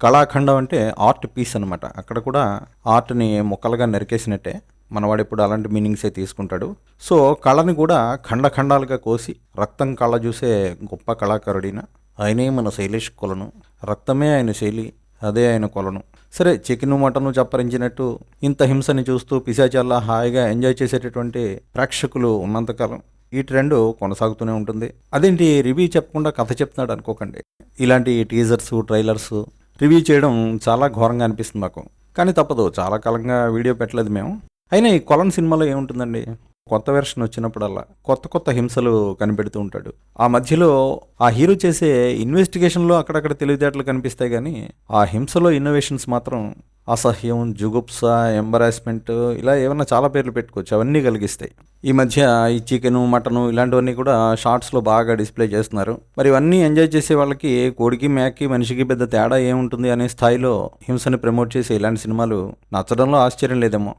కళాఖండం అంటే art piece అనమాట. అక్కడ కూడా ఆర్ట్‌ని ముక్కలుగా నరికేసినట్టే. మనవాడు ఎప్పుడు అలాంటి మీనింగ్సే తీసుకుంటాడు. సో, కళని కూడా ఖండాలుగా కోసి రక్తం కళ్ళ జూసే గొప్ప కళాకారుడిన. ఆయనే మన శైలేష్ కొలను. రక్తమే ఆయన శైలి. అదే ఆయన కొలను. సరే, చికెను, మటను చప్పరించినట్టు ఇంత హింసని చూస్తూ పిశాచాల్లా హాయిగా ఎంజాయ్ చేసేటటువంటి ప్రేక్షకులు ఉన్నంతకాలం ఈ ట్రెండ్ కొనసాగుతూనే ఉంటుంది. అదేంటి రివ్యూ చెప్పకుండా కథ చెప్తున్నాడు అనుకోకండి. ఇలాంటి టీజర్స్, ట్రైలర్స్ రివ్యూ చేయడం చాలా ఘోరంగా అనిపిస్తుంది మాకు. కానీ తప్పదు, చాలా కాలంగా వీడియో పెట్టలేదు మేము. అయినా ఈ కొలన్ సినిమాలో ఏముంటుందండి? కొత్త వెర్షన్ వచ్చినప్పుడల్లా కొత్త హింసలు కనిపెడుతూ ఉంటాడు. ఆ మధ్యలో ఆ హీరో చేసే ఇన్వెస్టిగేషన్‌లో అక్కడక్కడ తెలివితేటలు కనిపిస్తాయి గానీ, ఆ హింసలో ఇన్నోవేషన్స్ మాత్రం అసహ్యం, జుగుప్స, ఎంబరాస్మెంట్ ఇలా ఏమన్నా చాలా పేర్లు పెట్టుకోవచ్చు. అవన్నీ కలిగిస్తాయి. ఈ మధ్య ఈ చికెను, మటను ఇలాంటివన్నీ కూడా షార్ట్స్‌లో బాగా డిస్‌ప్లే చేస్తున్నారు. మరి ఇవన్నీ ఎంజాయ్ చేసే వాళ్ళకి కోడికి, మేకకి, మనిషికి పెద్ద తేడా ఏముంటుంది అనే స్థాయిలో హింసని ప్రమోట్ చేసే ఇలాంటి సినిమాలు నచ్చడంలో ఆశ్చర్యం లేదేమో!